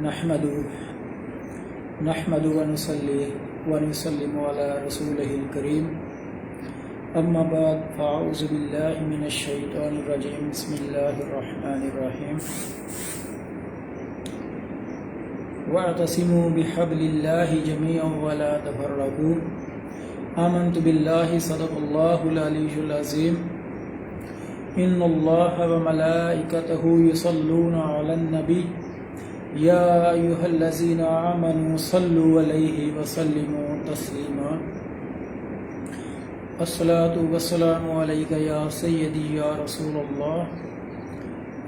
نحمد ونصلي ونسلم على رسوله الكريم اما بعد فاعوذ بالله من الشيطان الرجيم بسم الله الرحمن الرحيم واعتصموا بحبل الله جميعا ولا تفرقوا آمنت بالله صدق الله العلي العظيم ان الله وملائكته يصلون على النبي یا ایھا الذین آمنوا صلوا علیہ وسلموا تسلیما الصلاۃ والسلام علیک یا سیدی یا رسول اللہ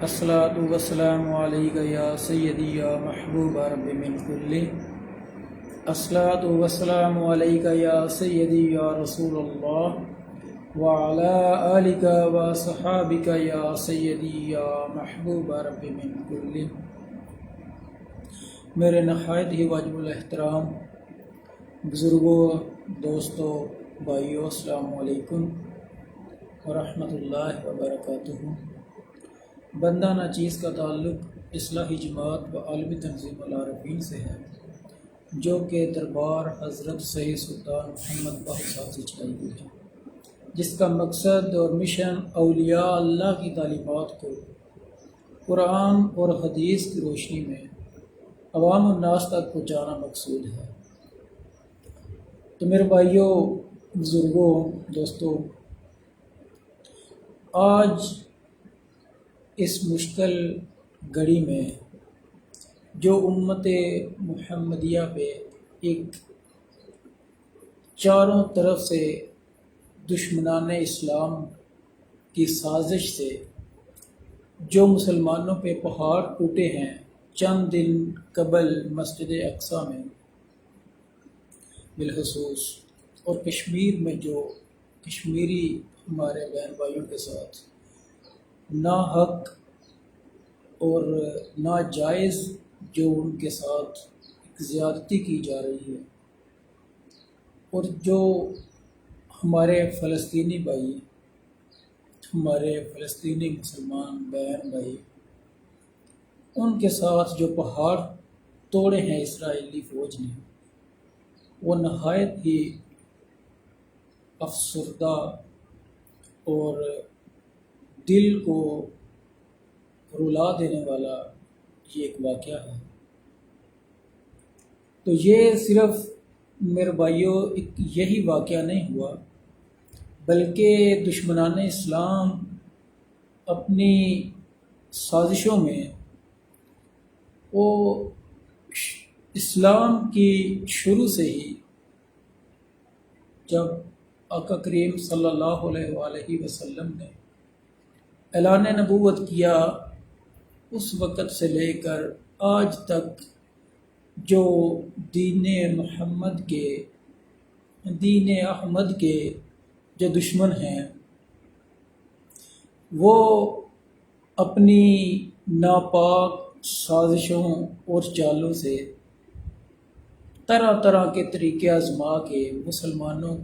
الصلاۃ والسلام علیک یا سیدی یا محبوب رب من کل الصلاۃ والسلام علیک یا سیدی یا رسول اللہ وعلی آلک وصحابک یا سیدی یا محبوب رب من کل۔ میرے نہایت ہی واجب الاحترام بزرگوں، دوستوں، بھائیوں، السلام علیکم ورحمۃ اللہ وبرکاتہ۔ بندہ ناچیز کا تعلق اصلاحی جماعت و عالمی تنظیم العارفین سے ہے، جو کہ دربار حضرت سید سلطان محمد باہو صاحب سے چلائی گئی ہے، جس کا مقصد اور مشن اولیاء اللہ کی تعلیمات کو قرآن اور حدیث کی روشنی میں عوام الناس تک پہنچانا مقصود ہے۔ تو میرے بھائیوں، بزرگوں، دوستوں، آج اس مشکل گھڑی میں جو امت محمدیہ پہ ایک چاروں طرف سے دشمنان اسلام کی سازش سے جو مسلمانوں پہ پہاڑ ٹوٹے ہیں، چند دن قبل مسجد اقصی میں بالخصوص، اور کشمیر میں جو کشمیری ہمارے بہن بھائیوں کے ساتھ ناحق اور ناجائز جو ان کے ساتھ زیادتی کی جا رہی ہے، اور جو ہمارے فلسطینی بھائی، ہمارے فلسطینی مسلمان بہن بھائی، ان کے ساتھ جو پہاڑ توڑے ہیں اسرائیلی فوج نے، وہ نہایت ہی افسردہ اور دل کو رلا دینے والا یہ ایک واقعہ ہے۔ تو یہ صرف میرے بھائیوں یہی واقعہ نہیں ہوا، بلکہ دشمنان اسلام اپنی سازشوں میں وہ اسلام کی شروع سے ہی، جب آقا کریم صلی اللہ علیہ وآلہ وسلم نے اعلان نبوت کیا، اس وقت سے لے کر آج تک جو دین محمد کے، دین احمد کے جو دشمن ہیں، وہ اپنی ناپاک سازشوں اور چالوں سے طرح طرح کے طریقے آزما کے مسلمانوں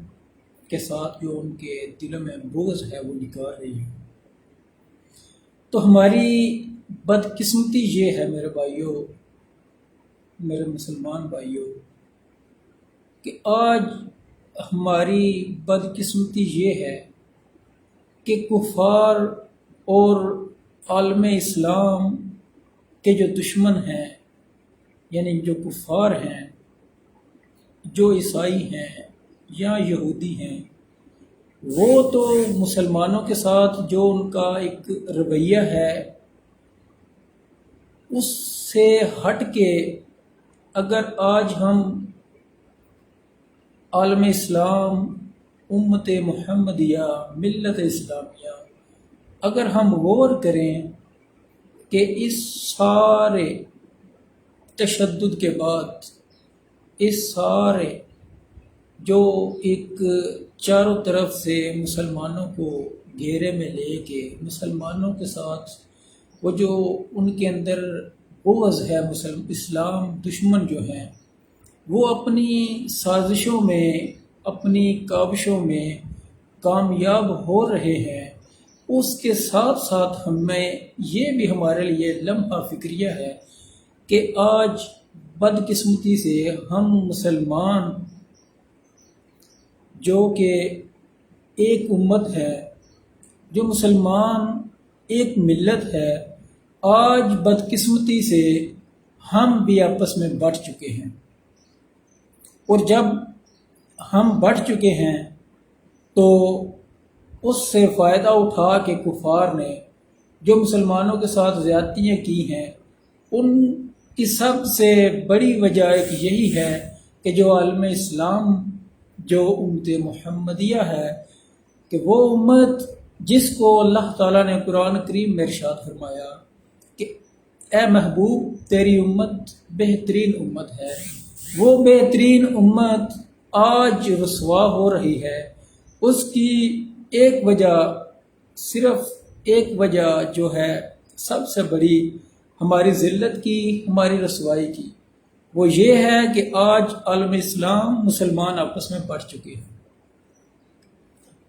کے ساتھ جو ان کے دلوں میں بغض ہے وہ نکال رہی ہے۔ تو ہماری بدقسمتی یہ ہے میرے بھائیوں، میرے مسلمان بھائیوں، کہ آج ہماری بدقسمتی یہ ہے کہ کفار اور عالم اسلام کے جو دشمن ہیں، یعنی جو کفار ہیں، جو عیسائی ہیں یا یہودی ہیں، وہ تو مسلمانوں کے ساتھ جو ان کا ایک رویہ ہے، اس سے ہٹ کے اگر آج ہم عالم اسلام، امت محمدیہ، ملت اسلامیہ، اگر ہم غور کریں کہ اس سارے تشدد کے بعد، اس سارے جو ایک چاروں طرف سے مسلمانوں کو گھیرے میں لے کے مسلمانوں کے ساتھ وہ جو ان کے اندر بغض ہے، اسلام دشمن جو ہیں، وہ اپنی سازشوں میں، اپنی کاوشوں میں کامیاب ہو رہے ہیں، اس کے ساتھ ساتھ ہمیں یہ بھی ہمارے لیے لمحہ فکریہ ہے کہ آج بدقسمتی سے ہم مسلمان جو کہ ایک امت ہے، جو مسلمان ایک ملت ہے، آج بدقسمتی سے ہم بھی آپس میں بٹ چکے ہیں۔ اور جب ہم بٹ چکے ہیں تو اس سے فائدہ اٹھا کے کفار نے جو مسلمانوں کے ساتھ زیادتیاں کی ہیں، ان کی سب سے بڑی وجہ ایک یہی ہے کہ جو عالم اسلام، جو امت محمدیہ ہے، کہ وہ امت جس کو اللہ تعالیٰ نے قرآن کریم میں ارشاد فرمایا کہ اے محبوب تیری امت بہترین امت ہے، وہ بہترین امت آج رسوا ہو رہی ہے۔ اس کی ایک وجہ، صرف ایک وجہ جو ہے سب سے بڑی ہماری ذلت کی، ہماری رسوائی کی، وہ یہ ہے کہ آج عالم اسلام مسلمان آپس میں بٹ چکے ہیں۔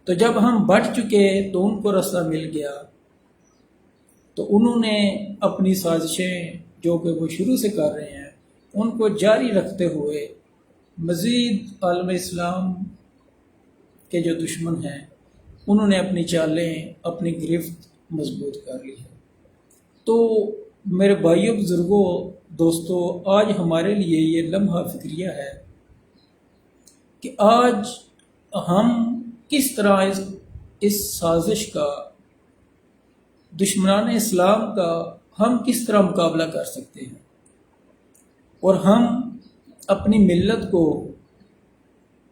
تو جب ہم بٹ چکے تو ان کو راستہ مل گیا، تو انہوں نے اپنی سازشیں جو کہ وہ شروع سے کر رہے ہیں ان کو جاری رکھتے ہوئے مزید عالم اسلام کے جو دشمن ہیں انہوں نے اپنی چالیں، اپنی گرفت مضبوط کر لی ہے۔ تو میرے بھائیوں، بزرگوں، دوستو، آج ہمارے لیے یہ لمحہ فکریہ ہے کہ آج ہم کس طرح اس سازش کا، دشمنان اسلام کا ہم کس طرح مقابلہ کر سکتے ہیں، اور ہم اپنی ملت کو،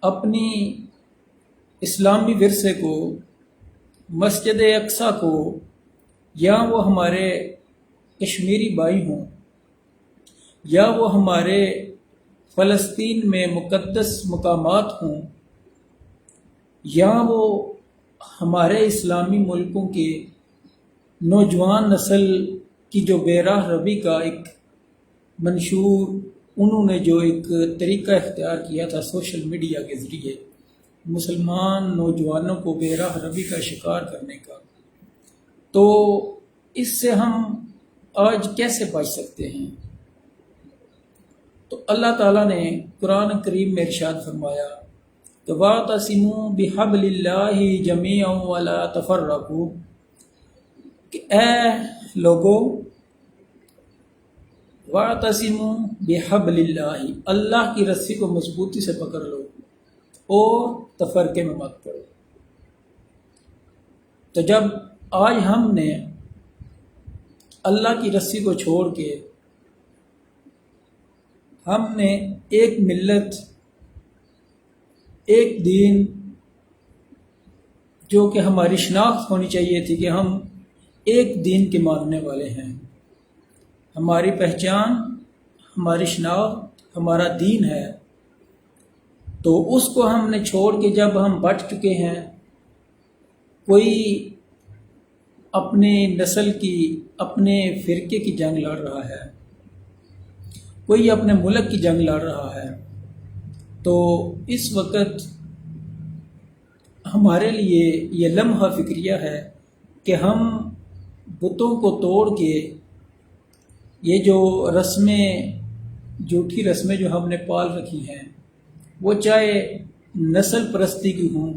اپنی اسلامی ورثے کو، مسجد اقصیٰ کو، یا وہ ہمارے کشمیری بھائی ہوں، یا وہ ہمارے فلسطین میں مقدس مقامات ہوں، یا وہ ہمارے اسلامی ملکوں کے نوجوان نسل کی جو بے راہ روی کا ایک منشور، انہوں نے جو ایک طریقہ اختیار کیا تھا سوشل میڈیا کے ذریعے مسلمان نوجوانوں کو بے راہ روی کا شکار کرنے کا، تو اس سے ہم آج کیسے بچ سکتے ہیں؟ تو اللہ تعالیٰ نے قرآن کریم میں ارشاد فرمایا کہ وَاعْتَصِمُوا بِحَبْلِ اللَّهِ جَمِيعًا وَلَا تَفَرَّقُوا، کہ اے لوگو، وَاعْتَصِمُوا بِحَبْلِ اللَّهِ، اللہ کی رسی کو مضبوطی سے پکڑ لو اور تفرقے میں مت پڑو۔ تو جب آج ہم نے اللہ کی رسی کو چھوڑ کے ہم نے ایک ملت، ایک دین جو کہ ہماری شناخت ہونی چاہیے تھی کہ ہم ایک دین کے ماننے والے ہیں، ہماری پہچان، ہماری شناخت ہمارا دین ہے، تو اس کو ہم نے چھوڑ کے جب ہم بٹ چکے ہیں، کوئی اپنے نسل کی، اپنے فرقے کی جنگ لڑ رہا ہے، کوئی اپنے ملک کی جنگ لڑ رہا ہے، تو اس وقت ہمارے لیے یہ لمحہ فکریہ ہے کہ ہم بتوں کو توڑ کے یہ جو رسمیں، جھوٹی رسمیں جو ہم نے پال رکھی ہیں، وہ چاہے نسل پرستی کی ہوں،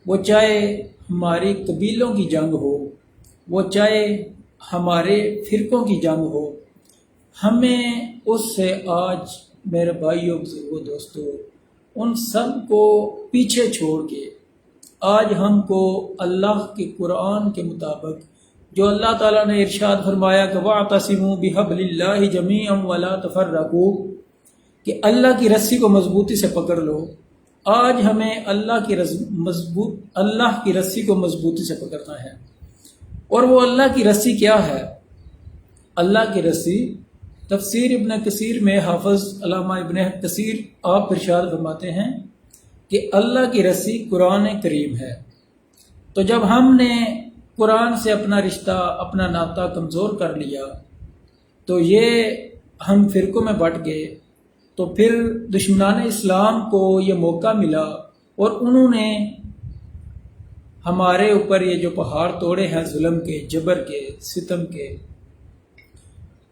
وہ چاہے ہماری قبیلوں کی جنگ ہو، وہ چاہے ہمارے فرقوں کی جنگ ہو، ہمیں اس سے آج میرے بھائیوں، بزرگوں، دوستوں، ان سب کو پیچھے چھوڑ کے آج ہم کو اللہ کے قرآن کے مطابق جو اللہ تعالیٰ نے ارشاد فرمایا کہ وَاعْتَصِمُوا بِحَبْلِ اللَّهِ جَمِيعًا وَلَا تَفَرَّقُوا، کہ اللہ کی رسی کو مضبوطی سے پکڑ لو، آج ہمیں اللہ کی رسی کو مضبوطی سے پکڑنا ہے۔ اور وہ اللہ کی رسی کیا ہے؟ اللہ کی رسی، تفسیر ابن کثیر میں حافظ علامہ ابن کثیر آپ ارشاد فرماتے ہیں کہ اللہ کی رسی قرآن کریم ہے۔ تو جب ہم نے قرآن سے اپنا رشتہ، اپنا ناطہ کمزور کر لیا، تو یہ ہم فرقوں میں بٹ گئے، تو پھر دشمنان اسلام کو یہ موقع ملا اور انہوں نے ہمارے اوپر یہ جو پہاڑ توڑے ہیں ظلم کے، جبر کے، ستم کے،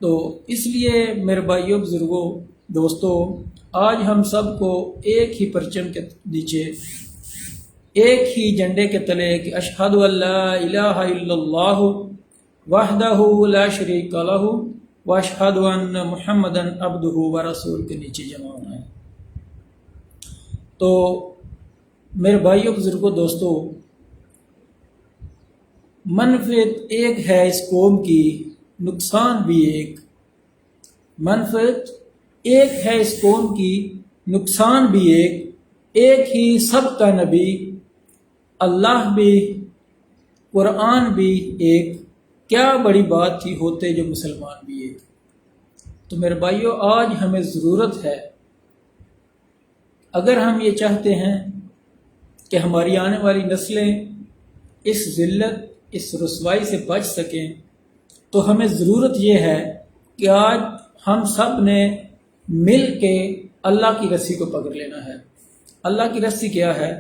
تو اس لیے میرے بھائیوں بزرگوں دوستوں، آج ہم سب کو ایک ہی پرچم کے نیچے، ایک ہی جھنڈے کے تلے کہ اشہد ان لا الہ الا اللہ وحدہ لا شریک لہ واشہد ان محمدا عبدہ ورسولہ کے نیچے جمع ہونا ہے۔ تو میرے بھائیوں بزرگوں دوستوں، منفعت ایک ہے اس قوم کی، نقصان بھی ایک۔ منفعت ایک ہے اس قوم کی، نقصان بھی ایک ہی سب کا نبی، اللہ بھی، قرآن بھی ایک، کیا بڑی بات تھی ہوتے جو مسلمان بھی ایک۔ تو میرے بھائیوں، آج ہمیں ضرورت ہے، اگر ہم یہ چاہتے ہیں کہ ہماری آنے والی نسلیں اس ذلت، اس رسوائی سے بچ سکیں، تو ہمیں ضرورت یہ ہے کہ آج ہم سب نے مل کے اللہ کی رسی کو پکڑ لینا ہے۔ اللہ کی رسی کیا ہے؟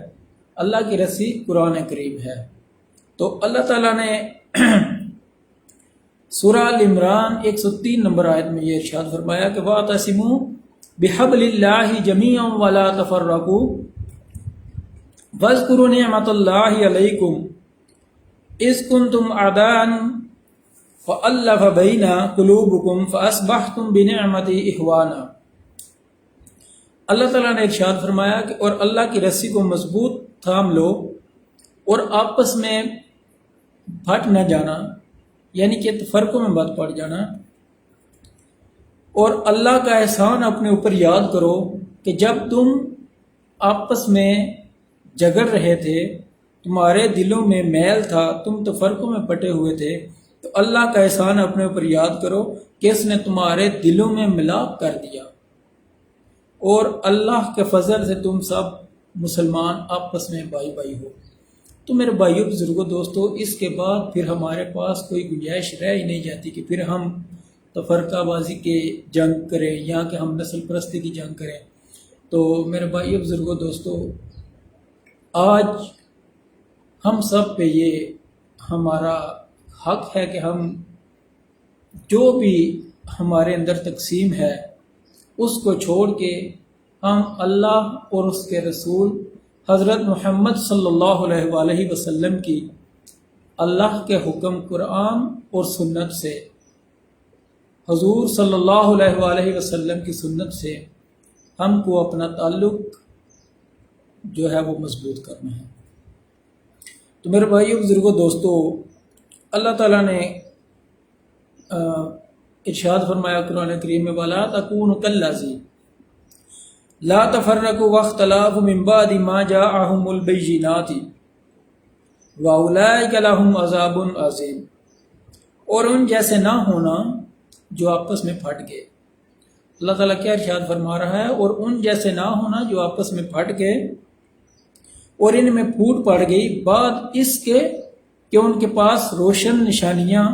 اللہ کی رسی قرآن کریم ہے۔ تو اللہ تعالیٰ نے سورہ ال عمران 103 نمبر آیت میں یہ ارشاد فرمایا کہ وَاعْتَصِمُوا بِحَبْلِ اللَّهِ جَمِيعًا وَلَا تَفَرَّقُوا وَاذْكُرُوا نِعْمَةَ اللَّهِ عَلَيْكُمْ إِذْ كُنْتُمْ أَعْدَاءً فَأَلَّفَ بَيْنَ قُلُوبِكُمْ فَأَصْبَحْتُمْ بِنِعْمَتِهِ إِخْوَانًا۔ اللہ تعالیٰ نے ارشاد فرمایا کہ اور اللہ کی رسی کو مضبوط تھام لو اور آپس میں پھٹ نہ جانا، یعنی کہ تفرقوں میں مت پڑ جانا، اور اللہ کا احسان اپنے اوپر یاد کرو کہ جب تم آپس میں جھگڑ رہے تھے، تمہارے دلوں میں میل تھا، تم تفرقوں میں پٹے ہوئے تھے، تو اللہ کا احسان اپنے اوپر یاد کرو کہ اس نے تمہارے دلوں میں ملاپ کر دیا، اور اللہ کے فضل سے تم سب مسلمان آپس میں بھائی بھائی ہو۔ تو میرے بھائیوں بزرگوں دوستوں، اس کے بعد پھر ہمارے پاس کوئی گنجائش رہ ہی نہیں جاتی کہ پھر ہم تفرقہ بازی کے جنگ کریں یا کہ ہم نسل پرستی کی جنگ کریں۔ تو میرے بھائیوں بزرگوں دوستوں، آج ہم سب پہ یہ ہمارا حق ہے کہ ہم جو بھی ہمارے اندر تقسیم ہے اس کو چھوڑ کے ہم اللہ اور اس کے رسول حضرت محمد صلی اللہ علیہ وآلہ وسلم کی، اللہ کے حکم قرآن اور سنت سے، حضور صلی اللہ علیہ وآلہ وسلم کی سنت سے ہم کو اپنا تعلق جو ہے وہ مضبوط کرنا ہے۔ تو میرے بھائیوں بزرگوں دوستوں، اللہ تعالیٰ نے ارشاد فرمایا قرآن کریم میں وَلَا تَكُونُوا كَالَّذِينَ لَا تَفَرَّقُوا وَاخْتَلَفُوا مِن بَعْدِ مَا جَاءَهُمُ الْبَيِّنَاتُ وَأُولَٰئِكَ لَهُمْ عَذَابٌ عَظِيمٌ۔ اور ان جیسے نہ ہونا جو آپس میں پھٹ گئے۔ اللہ تعالیٰ کیا ارشاد فرما رہا ہے؟ اور ان جیسے نہ ہونا جو آپس میں پھٹ گئے اور ان میں پھوٹ پڑ گئی بعد اس کے کہ ان کے پاس روشن نشانیاں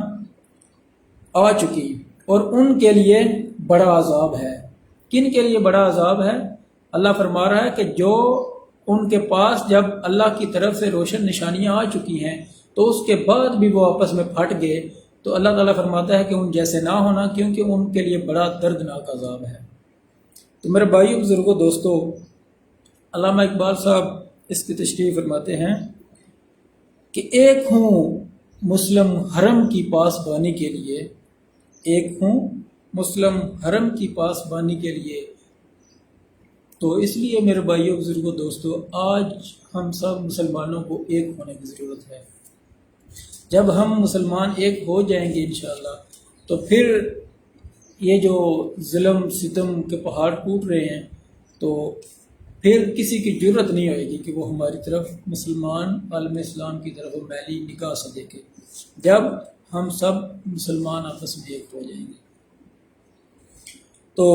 آ چکی، اور ان کے لیے بڑا عذاب ہے۔ کن کے لیے بڑا عذاب ہے؟ اللہ فرما رہا ہے کہ جو ان کے پاس جب اللہ کی طرف سے روشن نشانیاں آ چکی ہیں تو اس کے بعد بھی وہ آپس میں پھٹ گئے، تو اللہ تعالیٰ فرماتا ہے کہ ان جیسے نہ ہونا، کیونکہ ان کے لیے بڑا دردناک عذاب ہے۔ تو میرے بھائیوں بزرگوں دوستوں، علامہ اقبال صاحب اس کی تشریح فرماتے ہیں کہ ایک ہوں مسلم حرم کی پاسبانی کے لیے، ایک ہوں مسلم حرم کی پاسبانی کے لیے۔ تو اس لیے میرے بھائیوں بزرگوں دوستوں، آج ہم سب مسلمانوں کو ایک ہونے کی ضرورت ہے۔ جب ہم مسلمان ایک ہو جائیں گے انشاءاللہ، تو پھر یہ جو ظلم ستم کے پہاڑ ٹوٹ رہے ہیں، تو پھر کسی کی جرت نہیں ہوئے گی کہ وہ ہماری طرف، مسلمان عالم اسلام کی طرف میلی نگاہ سے دیکھے، جب ہم سب مسلمان آپس میں ایک ہو جائیں گے۔ تو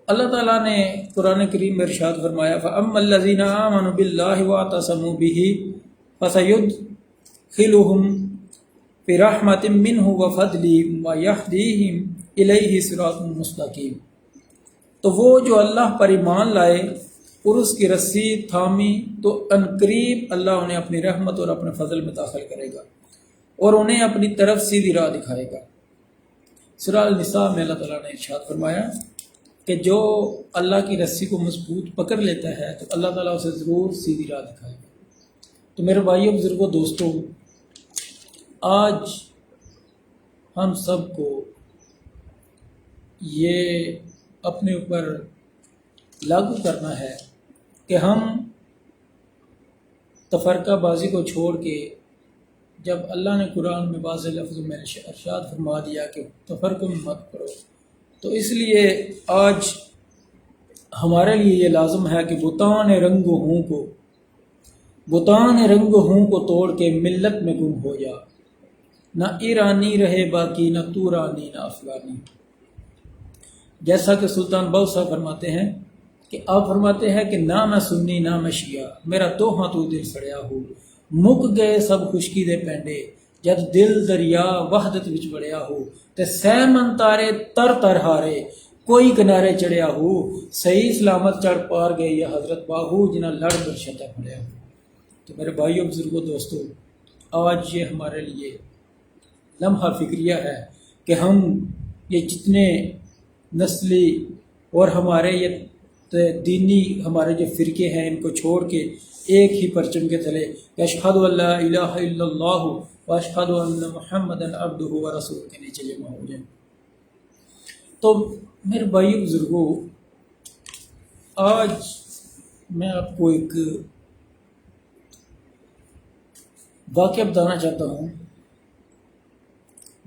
اللہ تعالیٰ نے قرآن کریم میں ارشاد فرمایا فَأَمَّا الَّذِينَ آمَنُوا بِاللَّهِ وَاعْتَصَمُوا بِهِ فَسَيُدْخِلُهُمْ بِرَحْمَةٍ مِّنْهُ وَفَضْلٍ وَيَهْدِيهِمْ إِلَيْهِ صِرَاطٌ مُّسْتَقِيمٌ۔ تو وہ جو اللہ پر ایمان لائے اور اس کی رسی تھامی، تو عنقریب اللہ انہیں اپنی رحمت اور اپنے فضل میں داخل کرے گا اور انہیں اپنی طرف سیدھی راہ دکھائے گا۔ سورہ النساء میں اللہ تعالیٰ نے ارشاد فرمایا کہ جو اللہ کی رسی کو مضبوط پکڑ لیتا ہے تو اللہ تعالیٰ اسے ضرور سیدھی راہ دکھائے گا۔ تو میرے بھائیوں بزرگوں دوستوں، آج ہم سب کو یہ اپنے اوپر لاگو کرنا ہے کہ ہم تفرقہ بازی کو چھوڑ کے، جب اللہ نے قرآن میں واضح لفظ میں ارشاد فرما دیا کہ تفرقہ میں مت کرو، تو اس لیے آج ہمارے لیے یہ لازم ہے کہ بتان رنگ و ہوں کو توڑ کے ملت میں گم ہو جا، نہ ایرانی رہے باقی، نہ تو رانی نہ افغانی۔ جیسا کہ سلطان بہو صاحب فرماتے ہیں کہ آپ فرماتے ہیں کہ نہ میں سنی نہ میں شیعہ، میرا تو ہاں تو دل سڑیا ہو، مک گئے سب خشکی دے پینڈے، جد دل دریا وحدت وچ بڑیا ہو، تے سہ من تارے تر تر ہارے، کوئی کنارے چڑھیا ہو، صحیح سلامت چڑھ پار گئے یہ حضرت باہو، جنہ لڑ برشتہ پڑیا ہو۔ تو میرے بھائیوں بزرگوں دوستوں، آج یہ ہمارے لیے لمحہ فکریہ ہے کہ ہم یہ جتنے نسلی اور ہمارے یہ دینی ہمارے جو فرقے ہیں ان کو چھوڑ کے ایک ہی پرچم کے تلے اشہد ان لا الہ الا اللہ و اشہد ان محمدً عبدہ و رسولہ کے نیچے جمع ہو جائیں۔ تو میرے بھائی بزرگوں، آج میں آپ کو ایک واقعہ بتانا چاہتا ہوں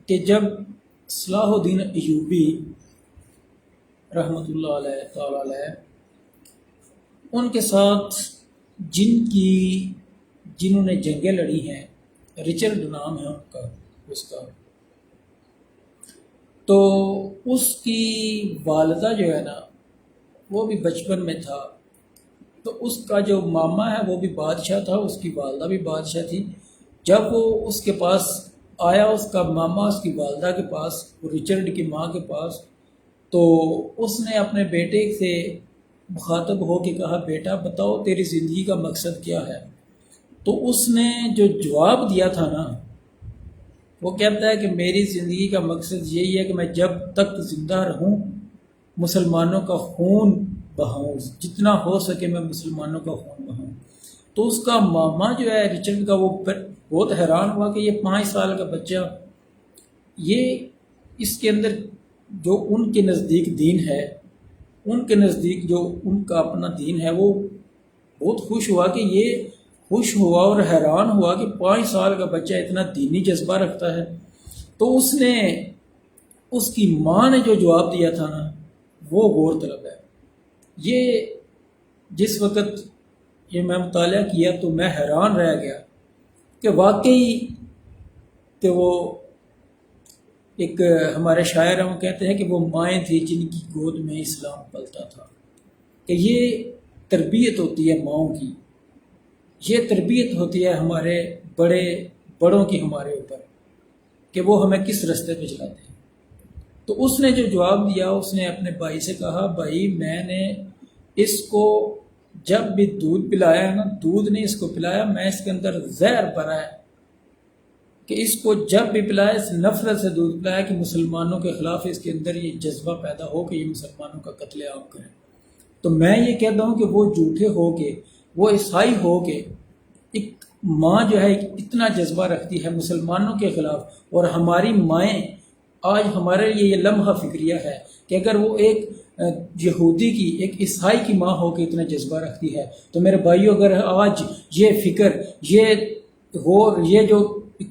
کہ جب صلاح الدین ایوبی رحمۃ اللہ علیہ تعالیٰ علیہ ان کے ساتھ جنہوں نے جنگیں لڑی ہیں، رچرڈ نام ہے اس کا، تو اس کی والدہ جو ہے نا وہ بھی بچپن میں تھا، تو اس کا جو ماما ہے وہ بھی بادشاہ تھا، اس کی والدہ بھی بادشاہ تھی۔ جب وہ اس کے پاس آیا، اس کا ماما اس کی والدہ کے پاس، رچرڈ کی ماں کے پاس، تو اس نے اپنے بیٹے سے مخاطب ہو کے کہا، بیٹا بتاؤ تیری زندگی کا مقصد کیا ہے؟ تو اس نے جو جواب دیا تھا نا، وہ کہتا ہے کہ میری زندگی کا مقصد یہی ہے کہ میں جب تک زندہ رہوں مسلمانوں کا خون بہاؤں، جتنا ہو سکے میں مسلمانوں کا خون بہاؤں۔ تو اس کا ماما جو ہے رچرڈ کا، وہ بہت حیران ہوا کہ یہ 5 سال کا بچہ، یہ اس کے اندر جو ان کے نزدیک دین ہے، ان کے نزدیک جو ان کا اپنا دین ہے، وہ بہت خوش ہوا کہ یہ خوش ہوا اور حیران ہوا کہ 5 سال کا بچہ اتنا دینی جذبہ رکھتا ہے۔ تو اس کی ماں نے جو جواب دیا تھا نا، وہ غور طلب ہے۔ یہ جس وقت یہ میں مطالعہ کیا تو میں حیران رہ گیا کہ واقعی کہ وہ ایک ہمارے شاعر ہیں، وہ کہتے ہیں کہ وہ مائیں تھی جن کی گود میں اسلام پلتا تھا، کہ یہ تربیت ہوتی ہے ماؤں کی، یہ تربیت ہوتی ہے ہمارے بڑوں کی ہمارے اوپر، کہ وہ ہمیں کس رستے پہ چلاتے ہیں۔ تو اس نے جو جواب دیا، اس نے اپنے بھائی سے کہا، بھائی میں نے اس کو جب بھی دودھ پلایا ہے نا، دودھ نہیں اس کو پلایا، میں اس کے اندر زہر بھرا ہے کہ اس کو جب بھی پلایا، اس نفرت سے دودھ پلایا کہ مسلمانوں کے خلاف اس کے اندر یہ جذبہ پیدا ہو کہ یہ مسلمانوں کا قتل عام کریں۔ تو میں یہ کہتا ہوں کہ وہ جھوٹے ہو کے، وہ عیسائی ہو کے، ایک ماں جو ہے اتنا جذبہ رکھتی ہے مسلمانوں کے خلاف، اور ہماری مائیں آج ہمارے لیے یہ لمحہ فکریہ ہے کہ اگر وہ ایک یہودی کی، ایک عیسائی کی ماں ہو کے اتنا جذبہ رکھتی ہے، تو میرے بھائیوں اگر آج یہ فکر، یہ جو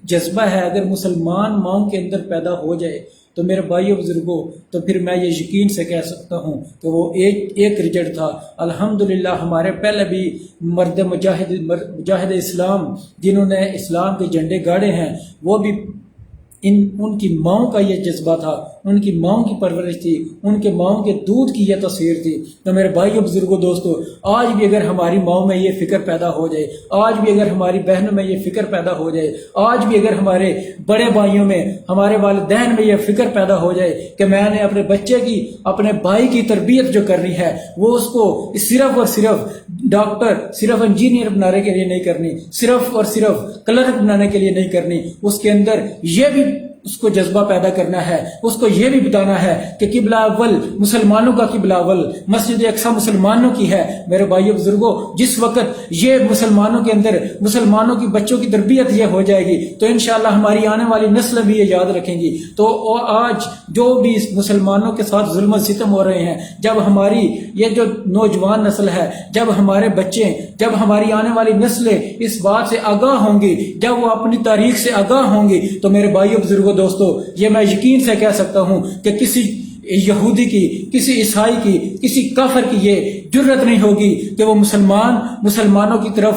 جذبہ ہے اگر مسلمان ماؤں کے اندر پیدا ہو جائے، تو میرے بھائیوں بزرگوں، تو پھر میں یہ یقین سے کہہ سکتا ہوں کہ وہ ایک رجڑ تھا۔ الحمدللہ ہمارے پہلے بھی مرد مجاہد اسلام جنہوں نے اسلام کے جھنڈے گاڑے ہیں، وہ بھی ان کی ماؤں کا یہ جذبہ تھا، ان کی ماؤں کی پرورش تھی، ان کے ماؤں کے دودھ کی یہ تصویر تھی۔ تو میرے بھائیوں بزرگوں دوستو، آج بھی اگر ہماری ماؤں میں یہ فکر پیدا ہو جائے، آج بھی اگر ہماری بہنوں میں یہ فکر پیدا ہو جائے، آج بھی اگر ہمارے بڑے بھائیوں میں، ہمارے والدین میں یہ فکر پیدا ہو جائے کہ میں نے اپنے بچے کی، اپنے بھائی کی تربیت جو کرنی ہے، وہ اس کو صرف اور صرف ڈاکٹر، صرف انجینئر بنانے کے لیے نہیں کرنی، صرف اور صرف کلرک بنانے کے لیے نہیں کرنی، اس کے اندر یہ بھی اس کو جذبہ پیدا کرنا ہے، اس کو یہ بھی بتانا ہے کہ قبلہ اول مسلمانوں کا قبلہ اول مسجد اقصی مسلمانوں کی ہے۔ میرے بھائیو بزرگوں، جس وقت یہ مسلمانوں کے اندر مسلمانوں کی بچوں کی تربیت یہ ہو جائے گی تو انشاءاللہ ہماری آنے والی نسل بھی یہ یاد رکھیں گی۔ تو آج جو بھی مسلمانوں کے ساتھ ظلم و ستم ہو رہے ہیں، جب ہماری یہ جو نوجوان نسل ہے، جب ہمارے بچے، جب ہماری آنے والی نسلیں اس بات سے آگاہ ہوں گی، جب وہ اپنی تاریخ سے آگاہ ہوں گی، تو میرے بھائیو بزرگوں دوستو، یہ میں یقین سے کہہ سکتا ہوں کہ کسی یہودی کی، کسی عیسائی کی، کسی کافر کی یہ جرت نہیں ہوگی کہ وہ مسلمانوں کی طرف،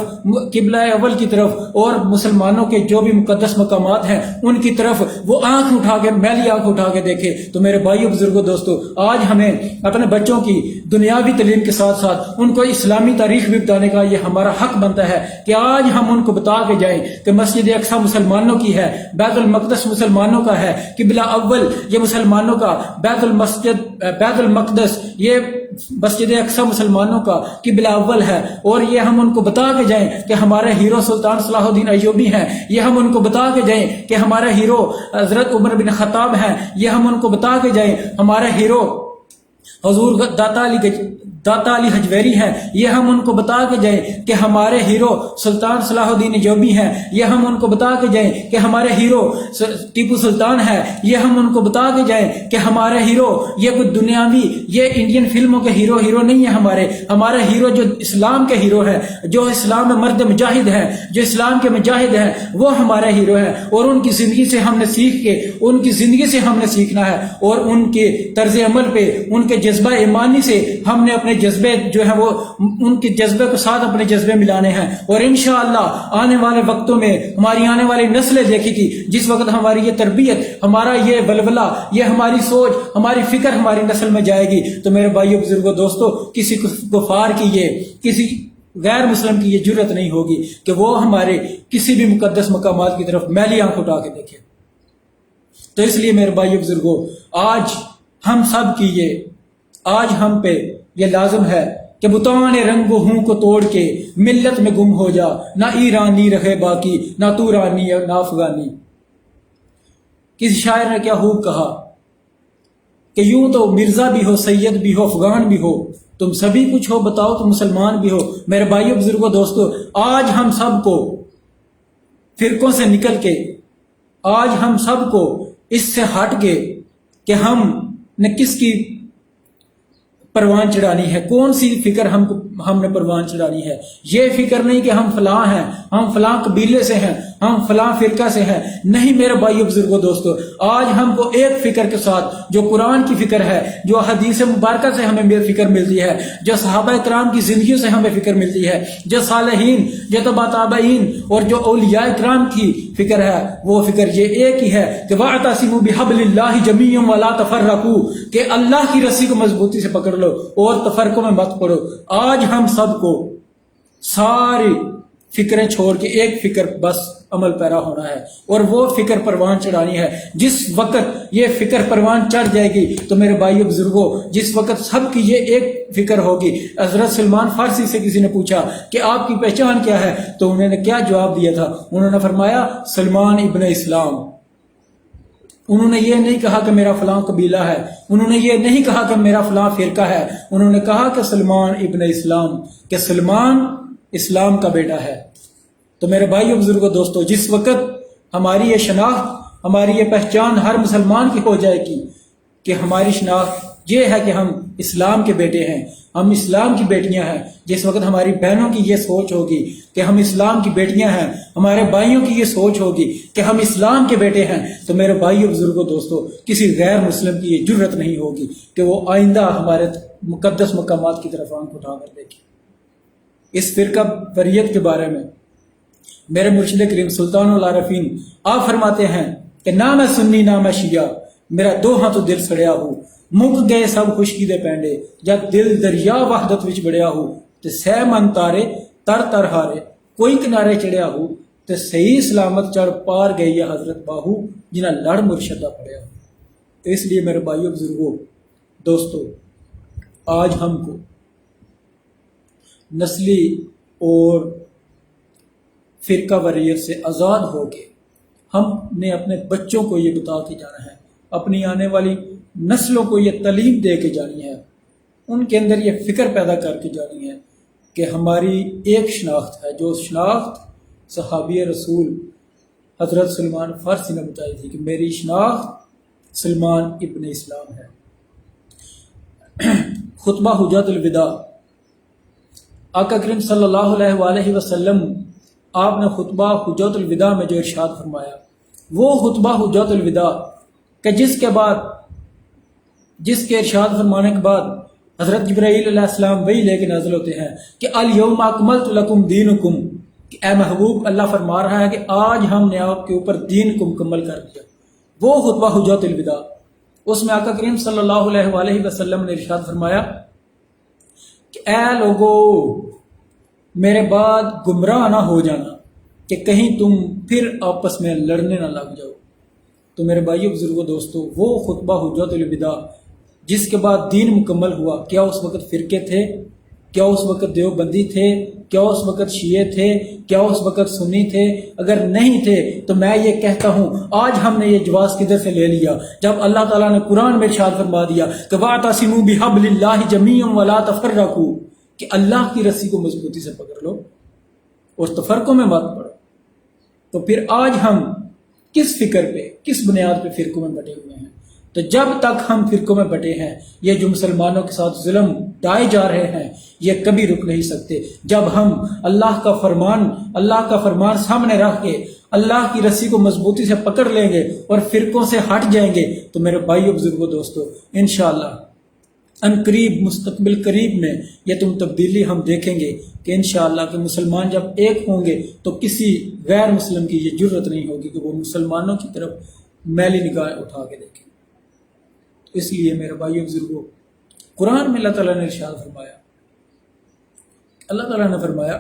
قبلہ اول کی طرف اور مسلمانوں کے جو بھی مقدس مقامات ہیں ان کی طرف وہ آنکھ اٹھا کے، میلی آنکھ اٹھا کے دیکھے۔ تو میرے بھائیو بزرگوں دوستو، آج ہمیں اپنے بچوں کی دنیاوی تعلیم کے ساتھ ساتھ ان کو اسلامی تاریخ بھی بتانے کا یہ ہمارا حق بنتا ہے کہ آج ہم ان کو بتا کے جائیں کہ مسجد اقصی مسلمانوں کی ہے، بیت المقدس مسلمانوں کا ہے، قبلہ اول یہ مسلمانوں کا، بیت المقدس یہ مسجد اقصی مسلمانوں کا قبلہ اول ہے، اور یہ ہم ان کو بتا کے جائیں کہ ہمارے ہیرو سلطان صلاح الدین ایوبی ہیں، یہ ہم ان کو بتا کے جائیں کہ ہمارے ہیرو حضرت عمر بن خطاب ہیں، یہ ہم ان کو بتا کے جائیں ہمارے ہیرو حضور داتا علی حجویری ہیں، یہ ہم ان کو بتا کے جائیں کہ ہمارے ہیرو سلطان صلاح الدین ایوبی ہیں، یہ ہم ان کو بتا کے جائیں کہ ہمارے ہیرو ٹیپو سلطان ہے، یہ ہم ان کو بتا کے جائیں کہ ہمارے ہیرو یہ کوئی دنیاوی، یہ انڈین فلموں کے ہیرو نہیں ہے، ہمارے ہیرو جو اسلام کے ہیرو ہے، جو اسلام میں مرد مجاہد ہے، جو اسلام کے مجاہد ہیں، وہ ہمارے ہیرو ہیں، اور ان کی زندگی سے ہم نے سیکھ کے، ان کی زندگی سے ہم نے سیکھنا ہے، اور ان کے طرز عمل پہ، ان کے جذبہ ایمانی سے ہم نے اپنے جذبے جو ہیں وہ ان کے جذبے کے ساتھ اپنے جذبے ملانے ہیں، اور انشاءاللہ آنے والے وقتوں میں ہماری آنے والی نسلیں دیکھے گی، جس وقت ہماری یہ تربیت، ہمارا یہ ولولہ، یہ ہماری سوچ، ہماری فکر ہماری نسل میں جائے گی، تو میرے بھائیو بزرگوں دوستو، کسی کفار کی کسی غیر مسلم کی یہ جرت نہیں ہوگی کہ وہ ہمارے کسی بھی مقدس مقامات کی طرف میلی آنکھ اٹھا کے دیکھے۔ تو اس لیے میرے بھائیو بزرگوں، آج ہم سب کی آج ہم پہ یہ لازم ہے کہ بتان رنگ و ہوں کو توڑ کے ملت میں گم ہو جا، نہ ایرانی رہے باقی، نہ تو رانی نہ افغانی۔ کسی شاعر نے کیا خوب کہا کہ یوں تو مرزا بھی ہو، سید بھی ہو، افغان بھی ہو، تم سبھی کچھ ہو، بتاؤ تو مسلمان بھی ہو۔ میرے بھائیو بزرگوں دوستو، آج ہم سب کو فرقوں سے نکل کے، آج ہم سب کو اس سے ہٹ کے کہ ہم نے کس کی پروان چڑھانی ہے، کون سی فکر ہم نے پروان چڑھانی ہے۔ یہ فکر نہیں کہ ہم فلاں ہیں، ہم فلاں قبیلے سے ہیں، ہم فلاں فرقہ سے ہیں، نہیں میرے بھائیو بزرگوں دوستو، آج ہم کو ایک فکر کے ساتھ، جو قرآن کی فکر ہے، جو حدیث مبارکہ سے ہمیں فکر ملتی ہے، جو صحابہ کرام کی زندگیوں سے ہمیں فکر ملتی ہے، جو صالحین، جو تبع تابعین اور جو اولیاء کرام کی فکر ہے، وہ فکر یہ ایک ہی ہے کہ وَاعْتَصِمُوا بِحَبْلِ اللَّهِ جَمِيعًا وَلَا تَفَرَّقُوا، کہ اللہ کی رسی کو مضبوطی سے پکڑ لو اور تفرقوں میں مت پڑو۔ آج ہم سب کو ساری فکریں چھوڑ کے ایک فکر بس عمل پیرا ہونا ہے، اور وہ فکر پروان چڑھانی ہے۔ جس وقت یہ فکر پروان چڑھ جائے گی تو میرے بھائیو بزرگوں، جس وقت سب کی یہ ایک فکر ہوگی۔ حضرت سلمان فارسی سے کسی نے پوچھا کہ آپ کی پہچان کیا ہے، تو انہوں نے کیا جواب دیا تھا؟ انہوں نے فرمایا سلمان ابن اسلام۔ انہوں نے یہ نہیں کہا کہ میرا فلاں قبیلہ ہے، انہوں نے یہ نہیں کہا کہ میرا فلاں فرقہ ہے، انہوں نے کہا کہ سلمان ابن اسلام، کہ سلمان اسلام کا بیٹا ہے۔ تو میرے بھائیو بزرگوں دوستو، جس وقت ہماری یہ شناخت، ہماری یہ پہچان ہر مسلمان کی ہو جائے گی کہ ہماری شناخت یہ ہے کہ ہم اسلام کے بیٹے ہیں، ہم اسلام کی بیٹیاں ہیں، جس وقت ہماری بہنوں کی یہ سوچ ہوگی کہ ہم اسلام کی بیٹیاں ہیں، ہمارے بھائیوں کی یہ سوچ ہوگی کہ ہم اسلام کے بیٹے ہیں، تو میرے بھائیو بزرگوں دوستو، کسی غیر مسلم کی یہ جرت نہیں ہوگی کہ وہ آئندہ ہمارے مقدس مقامات کی طرف آنکھ اٹھا کر دیکھے۔ اس فرقہ وریت کے بارے میں میرے مرشد کریم سلطان العارفین آپ فرماتے ہیں کہ نہ میں سنی نہ میں شیعہ، میرا دو ہاں تو دل سڑیا ہو، مک گئے سب خشکی دے پینڈے، جب دل دریا وحدت وچ بڑیا ہو، تے سہ من تارے تر تر ہارے، کوئی کنارے چڑھیا ہو، تے صحیح سلامت چڑھ پار گئی ہے حضرت باہو، جنہ لڑ مرشدہ پڑیا ہو۔ تو اس لیے میرے بھائیو بزرگوں دوستو، آج ہم کو نسلی اور فرقہ وریت سے آزاد ہو کے ہم نے اپنے بچوں کو یہ بتا کے جانا ہے، اپنی آنے والی نسلوں کو یہ تعلیم دے کے جانی ہے، ان کے اندر یہ فکر پیدا کر کے جانی ہے کہ ہماری ایک شناخت ہے، جو شناخت صحابی رسول حضرت سلمان فارسی نے بتائی تھی کہ میری شناخت سلمان ابن اسلام ہے۔ خطبہ حجۃ الوداع، آقا کریم صلی اللہ علیہ وآلہ وسلم آپ نے خطبہ حجۃ الوداع میں جو ارشاد فرمایا، وہ خطبہ حجۃ الوداع کہ جس کے ارشاد فرمانے کے بعد حضرت جبرائیل علیہ السلام وہی لے کے نازل ہوتے ہیں کہ الیوم اکملت لکم دینکم، کہ اے محبوب اللہ فرما رہا ہے کہ آج ہم نے آپ کے اوپر دین کو مکمل کر دیا۔ وہ خطبہ حجۃ الوداع، اس میں آقا کریم صلی اللہ علیہ وآلہ وسلم نے ارشاد فرمایا کہ اے لوگو میرے بعد گمراہ نہ ہو جانا کہ کہیں تم پھر آپس میں لڑنے نہ لگ جاؤ۔ تو میرے بھائیو بزرگوں دوستو، وہ خطبہ حجۃ الوداع جس کے بعد دین مکمل ہوا، کیا اس وقت فرقے تھے؟ کیا اس وقت دیوبندی تھے؟ کیا اس وقت شیعہ تھے؟ کیا اس وقت سنی تھے؟ اگر نہیں تھے تو میں یہ کہتا ہوں آج ہم نے یہ جواز کدھر سے لے لیا، جب اللہ تعالیٰ نے قرآن میں ارشاد فرما دیا کہ وَاعْتَصِمُوا بِحَبْلِ اللَّهِ جَمِيعًا وَلَا تَفَرَّقُوا، کہ اللہ کی رسی کو مضبوطی سے پکڑ لو اور تفرقوں میں مت پڑو۔ تو پھر آج ہم کس فکر پہ، کس بنیاد پہ فرقوں میں بٹے ہوئے ہیں؟ تو جب تک ہم فرقوں میں بٹے ہیں، یہ جو مسلمانوں کے ساتھ ظلم ڈائے جا رہے ہیں یہ کبھی رک نہیں سکتے۔ جب ہم اللہ کا فرمان سامنے رکھ کے اللہ کی رسی کو مضبوطی سے پکڑ لیں گے اور فرقوں سے ہٹ جائیں گے تو میرے بھائیو بزرگوں دوستو، انشاءاللہ ان قریب مستقبل قریب میں یہ تبدیلی ہم دیکھیں گے کہ انشاءاللہ کہ مسلمان جب ایک ہوں گے تو کسی غیر مسلم کی یہ جرت نہیں ہوگی کہ وہ مسلمانوں کی طرف میلی نگاہ اٹھا کے دیکھیں۔ اس لیے میرے بھائیو بزرگوں، قرآن میں اللہ تعالیٰ نے ارشاد فرمایا، اللہ تعالیٰ نے فرمایا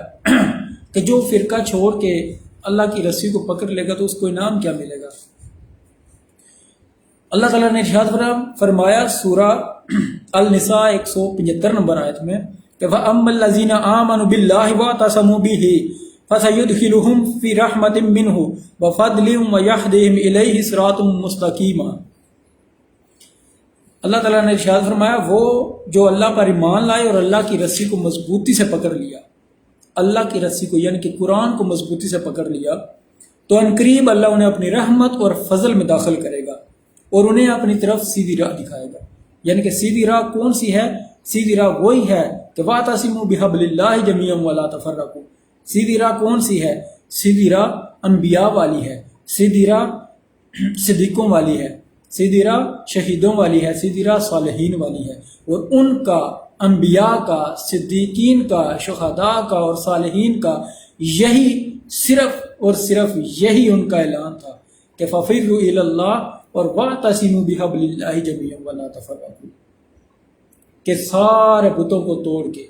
کہ جو فرقہ چھوڑ کے اللہ کی رسی کو پکڑ لے گا تو اس کو انعام کیا ملے گا۔ اللہ تعالیٰ نے ارشاد فرمایا سورہ النساء 175 نمبر آیت میں کہ وَأَمَّا الَّذِينَ آمَنُوا بِاللَّهِ وَاعْتَصَمُوا بِهِ فَسَيُدْخِلُهُمْ فِي رَحْمَةٍ مِّنْهُ وَفَضْلٍ وَيَهْدِيهِمْ إِلَيْهِ صِرَاطٌ مُّسْتَقِيمًا۔ اللہ تعالیٰ نے ارشاد فرمایا وہ جو اللہ پر ایمان لائے اور اللہ کی رسی کو مضبوطی سے پکڑ لیا، اللہ کی رسی کو یعنی کہ قرآن کو مضبوطی سے پکڑ لیا، تو عنقریب اللہ انہیں اپنی رحمت اور فضل میں داخل کرے گا اور انہیں اپنی طرف سیدھی راہ دکھائے گا۔ یعنی کہ سیدھی راہ کون سی ہے؟ سیدھی راہ وہی ہے کہ وَاعْتَصِمُوا بِحَبْلِ اللَّهِ جَمِيعًا وَلَا تَفَرَّقُوا۔ سیدھی راہ کون سی ہے؟ سیدھی راہ انبیاء والی ہے، سیدھی راہ صدیقوں والی ہے، سیدھی راہ شہیدوں والی ہے، سیدھی راہ صالحین والی ہے، اور ان کا، انبیاء کا، صدیقین کا، شہداء کا اور صالحین کا یہی صرف اور صرف یہی ان کا اعلان تھا کہ فَفِرُّوا إِلَى اللَّهِ اور وَاعْتَصِمُوا بِحَبْلِ اللَّهِ جَمِيعًا وَلَا تَفَرَّقُوا، کہ سارے بتوں کو توڑ کے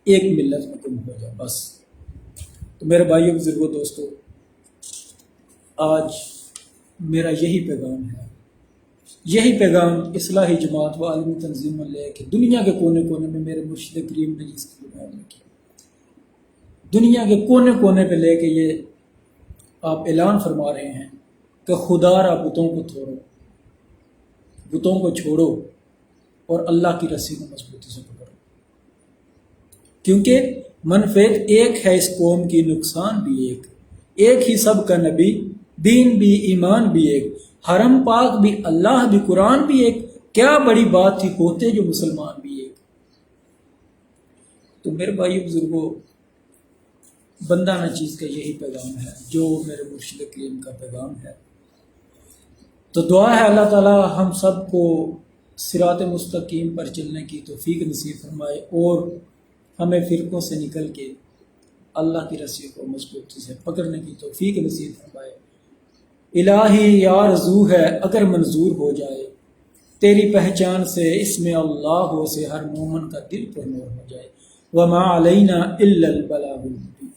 ایک ملت میں گم ہو جائے بس۔ تو میرے بھائیو بزرگوں دوستو، آج میرا یہی پیغام ہے، یہی پیغام اصلاحی جماعت و عالمی تنظیموں لے کے دنیا کے کونے کونے میں میرے مرشد کریم نے اس کی بنیاد رکھی، دنیا کے کونے کونے پہ لے کے یہ آپ اعلان فرما رہے ہیں کہ خدا را بتوں کو توڑو، بتوں کو چھوڑو اور اللہ کی رسی کو مضبوطی سے پکڑو، کیونکہ منفعت ایک ہے اس قوم کی، نقصان بھی ایک ہی سب کا نبی، دین بھی، ایمان بھی ایک، حرم پاک بھی، اللہ بھی، قرآن بھی ایک، کیا بڑی بات تھی ہوتے جو مسلمان بھی ایک۔ تو میرے بھائیو بزرگوں، بندہ نہ چیز کا یہی پیغام ہے جو میرے مرشد کریم کا پیغام ہے۔ تو دعا ہے اللہ تعالی ہم سب کو صراط مستقیم پر چلنے کی توفیق نصیب فرمائے اور ہمیں فرقوں سے نکل کے اللہ کی رسی کو مضبوطی سے پکڑنے کی توفیق نصیب فرمائے۔ الہی یا آرزو ہے اگر منظور ہو جائے، تیری پہچان سے اس میں اللہ ہو سے ہر مومن کا دل پر نور ہو جائے۔ وما علینا الا البلاغ المبین۔